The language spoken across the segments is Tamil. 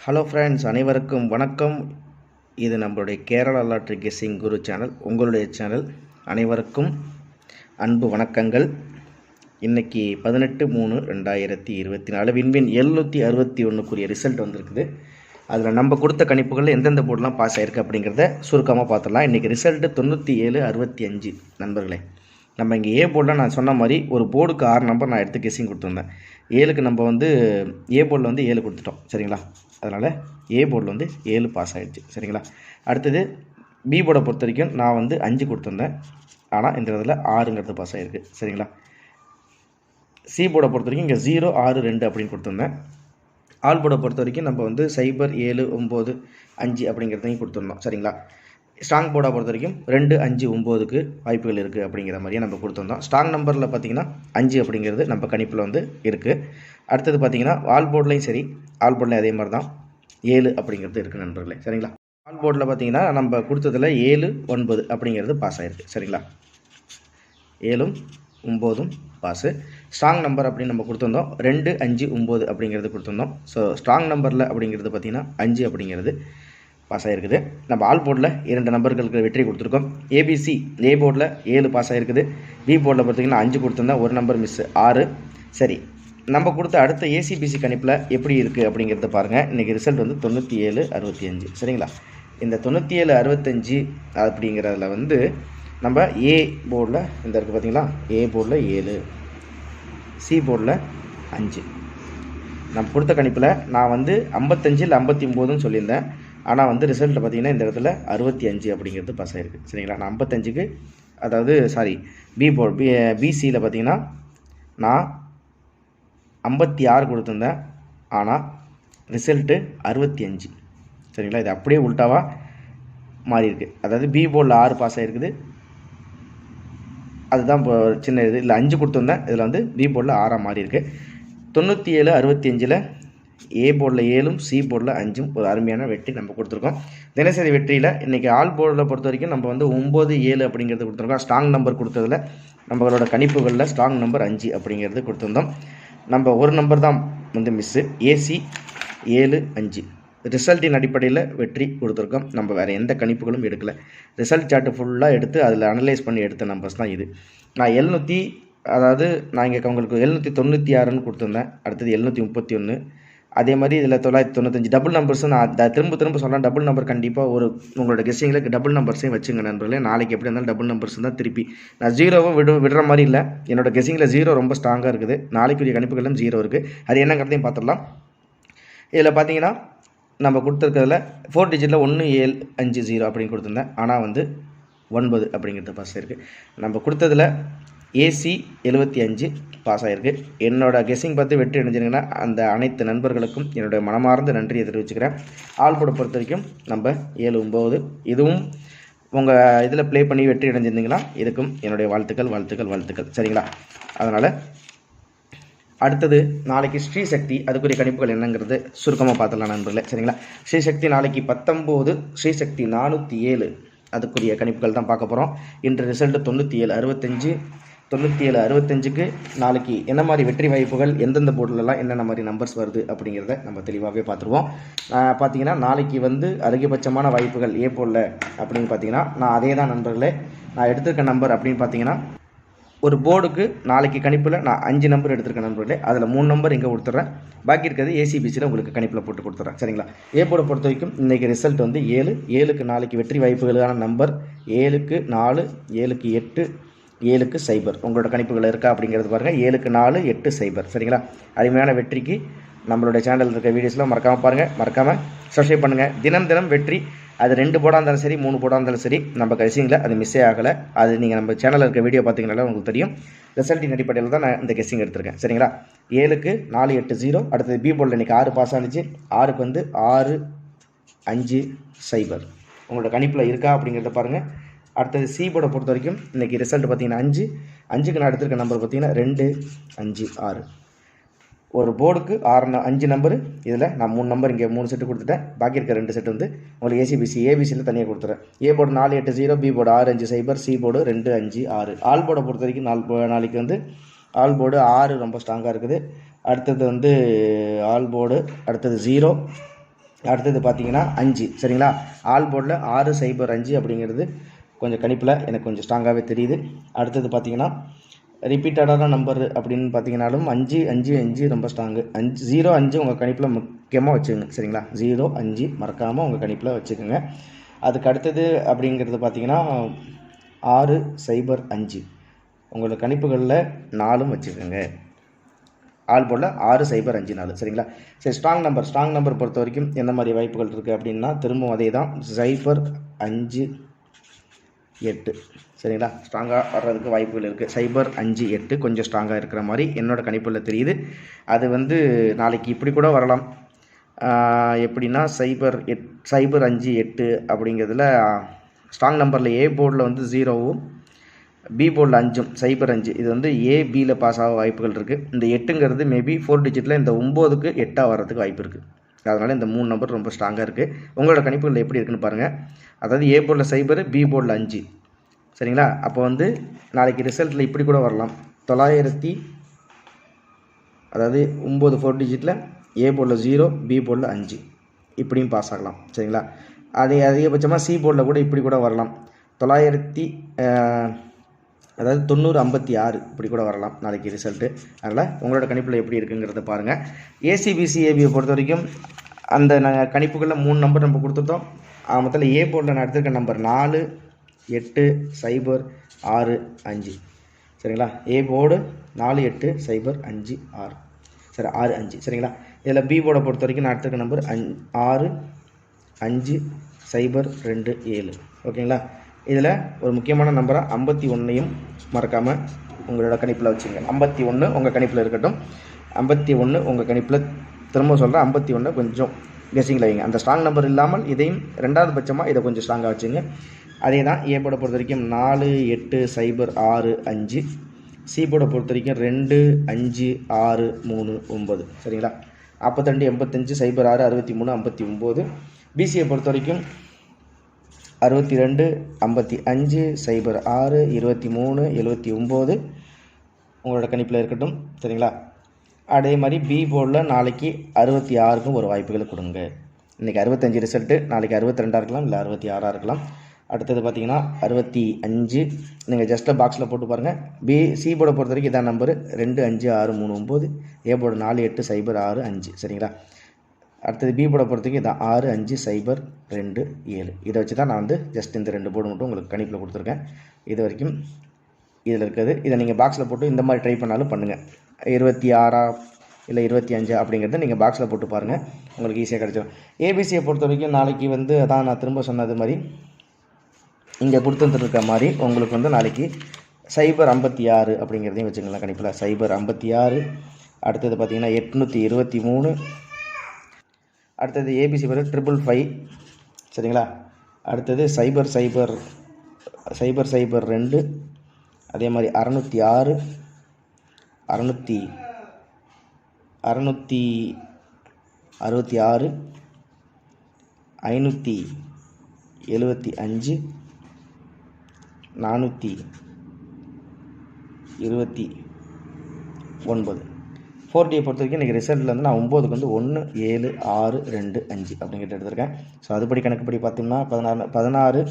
ஹலோ ஃப்ரெண்ட்ஸ், அனைவருக்கும் வணக்கம். இது நம்மளுடைய கேரளா லாட்ரி கெஸ்ஸிங் குரு சேனல், உங்களுடைய சேனல். அனைவருக்கும் அன்பு வணக்கங்கள். இன்றைக்கி 18/3/2024 வின்வின் 761க்குரிய ரிசல்ட் வந்திருக்குது. அதில் நம்ம கொடுத்த கணிப்புகளில் எந்தெந்த போர்டெலாம் பாஸ் ஆகிருக்கு அப்படிங்கிறத சுருக்கமாக பார்த்துடலாம். இன்றைக்கி ரிசல்ட்டு 97/65 நண்பர்களே. நம்ம இங்கே ஏ போர்டில் நான் சொன்ன மாதிரி ஒரு போர்டுக்கு 6 நம்பர் நான் எடுத்து கெஸ்ஸிங் கொடுத்துருந்தேன். 7க்கு நம்ம ஏ போர்டில் 7 கொடுத்துட்டோம், சரிங்களா? அதனால் ஏ போர்டில் 7 பாஸ் ஆகிடுச்சு, சரிங்களா? அடுத்தது பி போர்டை பொறுத்த வரைக்கும் நான் 5 கொடுத்துருந்தேன், ஆனால் இந்த இடத்துல 6ங்கிறது பாஸ் ஆகிருக்கு, சரிங்களா? சி போர்டை பொறுத்த வரைக்கும் இங்கே 0, 6, 2 அப்படின்னு கொடுத்துருந்தேன். ஆல் போர்டை பொறுத்த வரைக்கும் நம்ம 0, 7, 9, 5 அப்படிங்கிறதையும் கொடுத்துருந்தோம், சரிங்களா? ஸ்ட்ராங் போர்டை பொறுத்த வரைக்கும் 2, 5, 9க்கு வாய்ப்புகள் இருக்குது அப்படிங்கிற மாதிரியே நம்ம கொடுத்துருந்தோம். ஸ்ட்ராங் நம்பரில் பார்த்திங்கன்னா 5 அப்படிங்கிறது நம்ம கணிப்பில் இருக்குது. அடுத்தது பார்த்திங்கன்னா ஆல் போர்ட்லேயும் சரி, ஆல் போர்ட்லேயும் அதே மாதிரி தான் 7 அப்படிங்கிறது இருக்குது நண்பர்களே, சரிங்களா? ஆல் போர்டில் பார்த்திங்கன்னா நம்ம கொடுத்ததில் 7, 9 அப்படிங்கிறது பாஸ் ஆகிருக்கு, சரிங்களா? 7ம் 9ம் பாஸு. ஸ்ட்ராங் நம்பர் அப்படின்னு நம்ம கொடுத்துருந்தோம் 2, 5, 9 அப்படிங்கிறது கொடுத்துருந்தோம். ஸோ ஸ்ட்ராங் நம்பரில் அப்படிங்கிறது பார்த்திங்கன்னா 5 அப்படிங்கிறது பாஸ் ஆகிருக்குது. நம்ம ஆல் போர்டில் 2 நம்பர்களுக்கு வெற்றி கொடுத்துருக்கோம். ஏபிசி ஏ போர்டில் 7 பாஸ் ஆகிருக்குது. பி போர்டில் பார்த்திங்கன்னா 5 கொடுத்துருந்தா ஒரு நம்பர் மிஸ் 6. சரி, நம்ம கொடுத்த அடுத்த ஏசிபிசி கணிப்பில் எப்படி இருக்குது அப்படிங்கிறத பாருங்கள். இன்றைக்கி ரிசல்ட் 97/65, சரிங்களா? இந்த 97/65 அப்படிங்கிறதுல நம்ம ஏ போர்டில் இந்த இருக்குது பார்த்திங்களா, ஏ போர்டில் 7, சி போர்டில் 5. நம்ம கொடுத்த கணிப்பில் நான் 55 இல்லை 59ன்னு சொல்லியிருந்தேன். ஆனால் ரிசல்ட்டில் பார்த்திங்கன்னா இந்த இடத்துல 65 அப்படிங்கிறது பாஸ் ஆகிருக்கு, சரிங்களா? நான் 55க்கு, அதாவது பி போர்டு பிசியில் பார்த்திங்கன்னா நான் 56 கொடுத்துருந்தேன், ஆனால் ரிசல்ட்டு 65, சரிங்களா? இது அப்படியே உல்ட்டாவாக மாறி இருக்குது. அதாவது பி போர்டில் 6 பாஸ் ஆகிருக்குது, அதுதான் இப்போ சின்ன இது. இல்லை 5 கொடுத்துருந்தேன், இதில் பி போர்டில் 6ஆக மாறி இருக்குது. 97/65 ஏ போர்டில் 7ம் சி போர்டில் 5ம் ஒரு அருமையான வெற்றி நம்ம கொடுத்துருக்கோம். தினசரி வெற்றியில் இன்றைக்கி ஆல் போர்டில் பொறுத்த வரைக்கும் நம்ம 9, 7 அப்படிங்கிறது கொடுத்துருக்கோம். ஸ்ட்ராங் நம்பர் கொடுத்ததில் நம்மளோட கணிப்புகளில் ஸ்ட்ராங் நம்பர் 5 அப்படிங்கிறது கொடுத்துருந்தோம். நம்ம ஒரு நம்பர் தான் மிஸ்ஸு, ஏசி 7, 5. ரிசல்ட்டின் அடிப்படையில் வெற்றி கொடுத்துருக்கோம். நம்ம வேறு எந்த கணிப்புகளும் எடுக்கலை. ரிசல்ட் சார்ட்டு ஃபுல்லாக எடுத்து அதில் அனலைஸ் பண்ணி எடுத்த நம்பர்ஸ் தான் இது. நான் நான் இங்கே உங்களுக்கு 796ன்னு கொடுத்துருந்தேன். அடுத்தது 731. அதே மாதிரி இதில் 995 டபுள் நம்பர்ஸும் நான் திரும்ப சொல்கிறேன். டபுள் நம்பர் கண்டிப்பாக உங்களோட கெஸ்ஸிங்கில் டபுள் நம்பர்ஸையும் வச்சுங்க நண்பர்களே. நாளைக்கு எப்படி இருந்தாலும் டபுள் நம்பர்ஸ் தான் திருப்பி நான் 0வும் விடுற மாதிரி இல்லை. என்னோட கெஸ்ஸிங்கில் 0 ரொம்ப ஸ்ட்ராங்காக இருக்குது. நாளைக்குரிய கணிப்புகளும் 0 இருக்குது. அது என்னங்கிறதையும் பார்த்துடலாம். இதில் பார்த்தீங்கன்னா நம்ம கொடுத்துருக்கிறதுல 4 டிஜிட்டில் 1750 அப்படின்னு கொடுத்துருந்தேன், ஆனால் 9 அப்படிங்கிறது பாஸ் ஆகிருக்கு. நம்ம கொடுத்ததில் ஏசி 75 பாஸ் ஆகிருக்கு. என்னோட கெஸ்ஸிங் பார்த்து வெற்றி அடைஞ்சிங்கன்னா அந்த அனைத்து நண்பர்களுக்கும் என்னுடைய மனமார்ந்த நன்றியை தெரிவிச்சுக்கிறேன். ஆல் போர்டை பொறுத்த வரைக்கும் நம்ம 7, 9 இதுவும் உங்கள் இதில் ப்ளே பண்ணி வெற்றி அடைஞ்சிருந்தீங்களா, இதுக்கும் என்னுடைய வாழ்த்துக்கள், சரிங்களா? அதனால் அடுத்தது நாளைக்கு ஸ்ரீசக்தி அதுக்குரிய கணிப்புகள் என்னங்கிறது சுருக்கமாக பார்த்துடலாம் நண்பர்களே, சரிங்களா? ஸ்ரீசக்தி நாளைக்கு 19, ஸ்ரீசக்தி 407 அதுக்குரிய கணிப்புகள் தான் பார்க்க போகிறோம். இன்று ரிசல்ட்டு 97/65க்கு நாளைக்கு என்ன மாதிரி வெற்றி வாய்ப்புகள், எந்தெந்த போர்டிலலாம் என்னென்ன மாதிரி நம்பர்ஸ் வருது அப்படிங்கிறத நம்ம தெளிவாகவே பார்த்துருவோம். பார்த்தீங்கன்னா நாளைக்கு அதிகபட்சமான வாய்ப்புகள் ஏ போர்டில் அப்படின்னு பார்த்தீங்கன்னா நான் அதே தான் நண்பர்களே. நான் எடுத்திருக்க நம்பர் அப்படின்னு பார்த்தீங்கன்னா ஒரு போர்டுக்கு நாளைக்கு கணிப்பில் நான் 5 நம்பர் எடுத்திருக்கேன் நண்பர்களே. அதில் 3 நம்பர் இங்கே கொடுத்துட்றேன், பாக்கி இருக்கிறது ஏசிபிசியில் உங்களுக்கு கணிப்பில் போட்டு கொடுத்துட்றேன், சரிங்களா? ஏ போர்டை பொறுத்த வரைக்கும் இன்றைக்கி ரிசல்ட் 7, 7க்கு நாளைக்கு வெற்றி வாய்ப்புகளுக்கான நம்பர் 7க்கு 4, 7க்கு 8, 7க்கு 0. உங்களோட கணிப்புகள் இருக்கா அப்படிங்கிறது பாருங்கள். 7க்கு 4, 8, 0, சரிங்களா? அருமையான வெற்றிக்கு நம்மளுடைய சேனலில் இருக்க வீடியோஸ்லாம் மறக்காமல் பாருங்கள், மறக்காமல் சப்ஸ்கிரைப் பண்ணுங்கள். தினம் வெற்றி. அது 2 போர்டாக இருந்தாலும் சரி, 3 போர்டாக இருந்தாலும் சரி, நம்ம கெஸ்ஸிங்கில் அது மிஸ்ஸே ஆகலை. அது நீங்கள் நம்ம சேனலில் இருக்க வீடியோ பார்த்தீங்கனால உங்களுக்கு தெரியும். ரிசல்ட்டின் அடிப்படையில் தான் நான் இந்த கெஸ்ஸிங் எடுத்திருக்கேன், சரிங்களா? 7க்கு 4, 8, 0. அடுத்தது பி போர்டில் இன்றைக்கி 6 பாஸ் ஆனிச்சு. 6க்கு 6, 5, 0. உங்களோட கணிப்பில் இருக்கா அப்படிங்கிறத பாருங்கள். அடுத்தது சி போர்டை பொறுத்த வரைக்கும் இன்றைக்கி ரிசல்ட் பார்த்திங்கன்னா 5க்கு நான் எடுத்திருக்க நம்பர் பார்த்திங்கன்னா 2, 5, 6. ஒரு போர்டுக்கு 5 நம்பரு. இதில் நான் 3 நம்பர் இங்கே 3 செட்டு கொடுத்துட்டேன். பாக்கி இருக்க 2 செட்டு உங்களுக்கு ஏபிசியில் தனியாக கொடுத்துறேன். A board 4, 8, 0, B board 6, 5, 0, C board 2, 5, 6. All போர்டை பொறுத்த வரைக்கும் நாளைக்கு ஆல் போர்டு 6 ரொம்ப ஸ்ட்ராங்காக இருக்குது. அடுத்தது ஆல் போர்டு, அடுத்தது 0, அடுத்தது பார்த்தீங்கன்னா 5 சரிங்களா. ஆல் போர்டில் 605 அப்படிங்கிறது கொஞ்சம் கணிப்பில் எனக்கு கொஞ்சம் ஸ்ட்ராங்காகவே தெரியுது. அடுத்தது பார்த்தீங்கன்னா ரிப்பீட்டடான நம்பர் அப்படின்னு பார்த்தீங்கன்னாலும் 5 5 5 ரொம்ப ஸ்ட்ராங்கு. 0 5 உங்கள் கணிப்பில் முக்கியமாக வச்சுக்கோங்க சரிங்களா. 0 5 மறக்காமல் உங்கள் கணிப்பில் வச்சுக்கோங்க. அதுக்கு அடுத்தது அப்படிங்கிறது பார்த்தீங்கன்னா 6 0 5 உங்களோட கணிப்புகளில் 4 வச்சுக்கோங்க. ஆல் போர்டில் 6 0 5 4 சரிங்களா. சரி, ஸ்ட்ராங் நம்பர் பொறுத்த வரைக்கும் எந்த மாதிரி வாய்ப்புகள் இருக்குது அப்படின்னா திரும்பவும் அதே தான் 0 5 8 சரிங்களா. ஸ்ட்ராங்காக வர்றதுக்கு வாய்ப்புகள் இருக்குது. 0 5 8 கொஞ்சம் ஸ்ட்ராங்காக இருக்கிற மாதிரி என்னோடய கணிப்பில் தெரியுது. அது வந்து நாளைக்கு இப்படி கூட வரலாம். எப்படின்னா 0 5 8 அப்படிங்கிறதுல ஸ்ட்ராங் நம்பரில் ஏ போர்டில் வந்து 0வும் பி போர்டில் 5ம் 0 5 இது வந்து ஏபியில் பாஸ் ஆக வாய்ப்புகள் இருக்குது. இந்த 8ங்கிறது மேபி 4 டிஜிட்டில் இந்த 9க்கு 8 வர்றதுக்கு வாய்ப்பு இருக்குது. அதனால் இந்த 3 நம்பர் ரொம்ப ஸ்ட்ராங்காக இருக்குது. உங்களோட கணிப்புகள் எப்படி இருக்குன்னு பாருங்கள். அதாவது ஏ போர்டில் 0 பி போர்டில் 5 சரிங்களா. அப்போ வந்து நாளைக்கு ரிசல்ட்டில் இப்படி கூட வரலாம். 900 அதாவது 9 4 டிஜிட்டில் ஏ போர்டில் 0 பி போர்டில் 5 இப்படியும் பாஸ் ஆகலாம் சரிங்களா. அதிகபட்சமாக சி போர்டில் கூட இப்படி கூட வரலாம். 900 அதாவது 90 56 இப்படி கூட வரலாம் நாளைக்கு ரிசல்ட்டு. அதனால் உங்களோட கணிப்பில் எப்படி இருக்குங்கிறத பாருங்கள். ஏசிபிசிஏபியை பொறுத்த வரைக்கும் அந்த கணிப்புகளில் 3 நம்பர் நம்ம கொடுத்துட்டோம். மொத்தத்தில் ஏ போர்டில் நான் எடுத்துருக்க நம்பர் 4 8 0 6 5 சரிங்களா. ஏ போர்டு 4 8 0 5 6 சரி 6 5 சரிங்களா. இதில் பி போர்டை பொறுத்த வரைக்கும் நான் எடுத்துருக்க நம்பர் 6 5 0 2 7 ஓகேங்களா. இதில் ஒரு முக்கியமான நம்பராக 51ஐயும் மறக்காமல் உங்களோட கணிப்பில் வச்சுங்க. 51 உங்கள் கணிப்பில் இருக்கட்டும். 51 உங்கள் கணிப்பில் திரும்ப சொல்கிறேன். 51 கொஞ்சம் கெஸிங்கில் வைங்க. அந்த ஸ்ட்ராங் நம்பர் இல்லாமல் இதையும் 2வது பட்சமாக இதை கொஞ்சம் ஸ்ட்ராங்காக வச்சுங்க. அதே தான் ஏ போர்டை பொறுத்த வரைக்கும் 4 8 0 6 5 சி போர்டை பொறுத்த வரைக்கும் 2 5 6 3 9 சரிங்களா. 42 85 0 6 63 59 பிசியை பொறுத்த வரைக்கும் 62 55 0 6 23 79 உங்களோட கணிப்பில் இருக்கட்டும் சரிங்களா. அதே மாதிரி பி போர்டில் நாளைக்கு 66க்கும் ஒரு வாய்ப்புகளை கொடுங்க. இன்றைக்கி 65 ரிசல்ட்டு, நாளைக்கு 62 இருக்கலாம், இல்லை 66 இருக்கலாம். அடுத்தது பார்த்தீங்கன்னா 65 நீங்கள் ஜஸ்ட்டில் பாக்ஸில் போட்டு பாருங்கள். சி போர்டை பொறுத்த வரைக்கும் இதான் நம்பரு 2 5 6 3 9 ஏ போர்டு 4 8 0 6 5 சரிங்களா. அடுத்தது பி போர்டை பொறுத்த வரைக்கும் இதான் 6 5 0 2 7 இதை வச்சு தான் நான் வந்து ஜஸ்ட் இந்த 2 போர்டு மட்டும் உங்களுக்கு கணிப்பில் கொடுத்துருக்கேன். இது வரைக்கும் இதில் இருக்குது. இதை நீங்கள் பாக்ஸில் போட்டு இந்த மாதிரி ட்ரை பண்ணாலும் பண்ணுங்கள். 26 இல்லை 25 அப்படிங்கிறத நீங்கள் பாக்ஸில் போட்டு பாருங்கள், உங்களுக்கு ஈஸியாக கிடச்சிடும். ஏபிசியை பொறுத்த வரைக்கும் நாளைக்கு வந்து அதான் நான் திரும்ப சொன்னது மாதிரி இங்கே கொடுத்துருக்க மாதிரி உங்களுக்கு வந்து நாளைக்கு 0 56 அப்படிங்கிறதையும் வச்சுக்கலாம் கணிப்பில். 0 56 அடுத்தது பார்த்திங்கன்னா 823 அடுத்தது ஏபிசி வரும் 555 சரிங்களா. அடுத்தது 0 0 0 0 2 அதே மாதிரி 606 666 575 429 4டியை பொறுத்த வரைக்கும் இன்றைக்கி ரிசல்ட்டில் வந்து நான் 9க்கு வந்து 1 7 6 2 5 அப்படிங்கிறது எடுத்திருக்கேன். ஸோ அதுபடி கணக்குப்படி பார்த்தோம்னா 16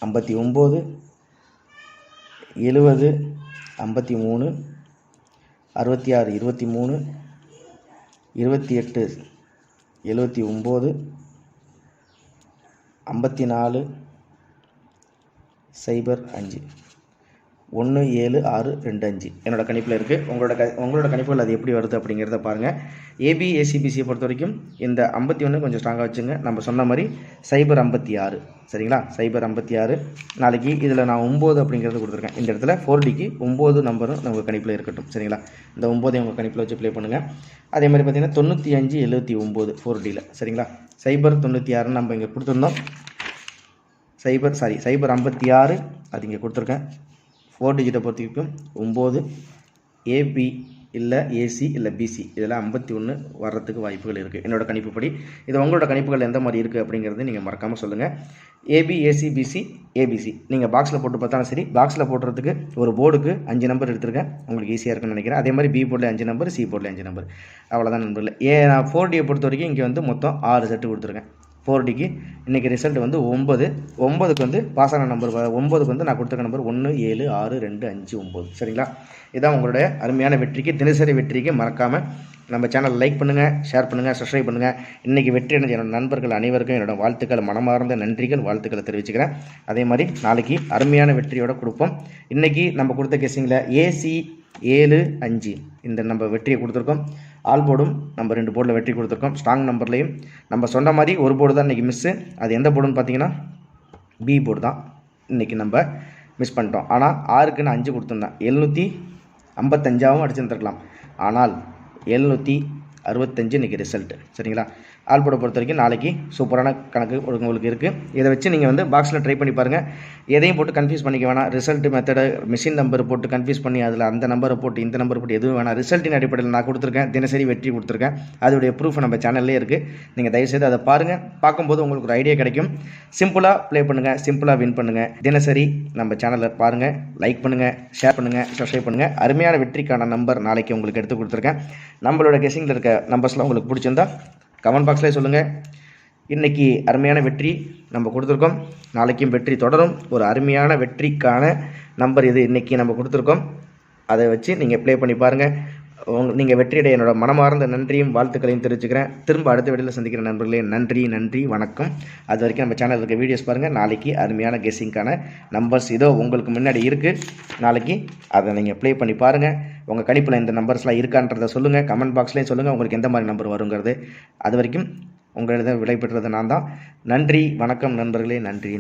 59 70 53 66 23 28 79 54 0 5 1 7 6 2 5 என்னோடய கணிப்பில் இருக்குது. உங்களோட கணிப்புகள் அது எப்படி வருது அப்படிங்கிறத பாருங்கள். ஏபி ஏசிபிசியை பொறுத்த வரைக்கும் இந்த 51 கொஞ்சம் ஸ்ட்ராங்காக வச்சுங்க. நம்ம சொன்ன மாதிரி 0 56 சரிங்களா. 0 56 நாளைக்கு இதில் நான் 9 அப்படிங்கிறது கொடுத்துருக்கேன். இந்த இடத்துல 4டிக்கு 9 நம்பரும் உங்கள் கணிப்பில் இருக்கட்டும் சரிங்களா. இந்த 9 உங்கள் கணிப்பில் வச்சு ப்ளே பண்ணுங்கள். அதே மாதிரி பார்த்திங்கன்னா 95 79 4டியில் சரிங்களா. 0 96 நம்ம இங்கே கொடுத்துருந்தோம். 0 56 அது இங்கே கொடுத்துருக்கேன். 4 டிஜிட்டை பொறுத்த வரைக்கும் 9 ஏபி இல்லை ஏசி இல்லை பிசி இதெல்லாம் 51 வர்றதுக்கு வாய்ப்புகள் இருக்குது என்னோட கணிப்புப்படி. இது உங்களோட கணிப்புகள் எந்த மாதிரி இருக்குது அப்படிங்கிறது நீங்கள் மறக்காமல் சொல்லுங்கள். ஏபி, ஏசி, பிசி, ஏபிசி நீங்கள் பாக்ஸில் போட்டு பார்த்தாலும் சரி, பாக்ஸில் போடுறதுக்கு ஒரு போர்டுக்கு 5 நம்பர் எடுத்துருக்கேன், உங்களுக்கு ஈஸியாக இருக்குன்னு நினைக்கிறேன். அதே மாதிரி பி போர்டில் 5 நம்பர், சி போர்டில் 5 நம்பர், அவ்வளோதான் நண்பர்கள். நான் 4Dயை பொறுத்த வரைக்கும் இங்கே வந்து மொத்தம் 6 செட்டு கொடுத்துருக்கேன். 4Dக்கு இன்றைக்கி ரிசல்ட் வந்து 9. 9க்கு வந்து பாஸான நம்பர் 9க்கு வந்து நான் கொடுத்துருக்க நம்பர் 1, 7, 6, 2, 5, 9. சரிங்களா? இதான் உங்களுடைய அருமையான வெற்றிக்கு, தினசரி வெற்றிக்கு மறக்காமல் நம்ம சேனல் லைக் பண்ணுங்கள், ஷேர் பண்ணுங்கள், சப்ஸ்கிரைப் பண்ணுங்கள். இன்றைக்கி வெற்றி அடைஞ்ச என்னோட நண்பர்கள் அனைவருக்கும் என்னோட வாழ்த்துக்கள், மனமார்ந்த நன்றிகள், வாழ்த்துக்களை தெரிவிச்சுக்கிறேன். அதே மாதிரி நாளைக்கு அருமையான வெற்றியோடு கொடுப்போம். இன்றைக்கி நம்ம கொடுத்த கெஸ்ஸிங்கில் ஏசி 7, 5 இந்த நம்ம வெற்றியை கொடுத்துருக்கோம். ஆல் போர்டும் நம்ம 2 போர்டில் வெற்றி கொடுத்துருக்கோம். ஸ்ட்ராங் நம்பர்லேயும் நம்ம சொன்ன மாதிரி ஒரு போர்டு தான் இன்றைக்கி மிஸ்ஸு. அது எந்த போர்டுன்னு பார்த்தீங்கன்னா பி போர்டு தான் இன்றைக்கி நம்ம மிஸ் பண்ணிட்டோம். ஆனால் 6க்கு நான் 5 கொடுத்துருந்தேன். 755 அடிச்சுருந்துருக்கலாம். ஆனால் 765 இன்றைக்கி ரிசல்ட்டு. சரிங்களா? ஆல் போர்டை பொறுத்த வரைக்கும் நாளைக்கு சூப்பரான கணக்கு உங்களுக்கு இருக்குது. இதை வச்சு நீங்கள் வந்து பாக்ஸில் ட்ரை பண்ணி பாருங்கள். எதையும் போட்டு கன்ஃபியூஸ் பண்ணிக்க வேணாம். ரிசல்ட் மெத்தடை மிஷின் நம்பர் போட்டு கன்ஃபியூஸ் பண்ணி அதில் அந்த நம்பரை போட்டு இந்த நம்பர் போட்டு எதுவும் வேணாம். ரிசல்ட்டின் அடிப்படையில் நான் கொடுத்துருக்கேன், தினசரி வெற்றி கொடுத்துருக்கேன். அதோடைய ப்ரூஃப் நம்ம சேனல்லே இருக்குது. நீங்கள் தயவுசெய்து அதை பாருங்கள். பார்க்கும்போது உங்களுக்கு ஒரு ஐடியா கிடைக்கும். சிம்பிளாக ப்ளே பண்ணுங்கள், சிம்பிளாக வின் பண்ணுங்கள். தினசரி நம்ம சேனலில் பாருங்கள், லைக் பண்ணுங்கள், ஷேர் பண்ணுங்கள், சப்ஸ்கிரைப் பண்ணுங்கள். அருமையான வெற்றிக்கான நம்பர் நாளைக்கு உங்களுக்கு எடுத்து கொடுத்துருக்கேன். நம்மளோட கெஸ்ஸிங்கில் இருக்க நம்பர்ஸ்லாம் உங்களுக்கு பிடிச்சிருந்தா கமெண்ட் பாக்ஸ்லேயே சொல்லுங்கள். இன்றைக்கி அருமையான வெற்றி நம்ம கொடுத்துருக்கோம். நாளைக்கும் வெற்றி தொடரும். ஒரு அருமையான வெற்றிக்கான நம்பர் இது இன்றைக்கி நம்ம கொடுத்துருக்கோம். அதை வச்சு நீங்கள் ப்ளே பண்ணி பாருங்கள். நீங்கள் வெற்றியடைய என்னோட மனமார்ந்த நன்றியும் வாழ்த்துக்களையும் தெரிவிச்சுக்கிறேன். திரும்ப அடுத்த வீடியோவில் சந்திக்கிற நண்பர்களே, நன்றி, வணக்கம். அது வரைக்கும் நம்ம சேனலில் இருக்க வீடியோஸ் பாருங்கள். நாளைக்கு அருமையான கெஸ்ஸிங்கான நம்பர்ஸ் இதோ உங்களுக்கு முன்னாடி இருக்குது. நாளைக்கு அதை நீங்கள் ப்ளே பண்ணி பாருங்கள். உங்கள் கணிப்பில் இந்த நம்பர்ஸ்லாம் இருக்கான்றதை சொல்லுங்கள். கமெண்ட் பாக்ஸ்லேயும் சொல்லுங்கள் உங்களுக்கு எந்த மாதிரி நம்பர் வருங்கிறது. அது வரைக்கும் உங்களிடம் விடைபெற்றது நான் தான். நன்றி, வணக்கம் நண்பர்களே. நன்றி.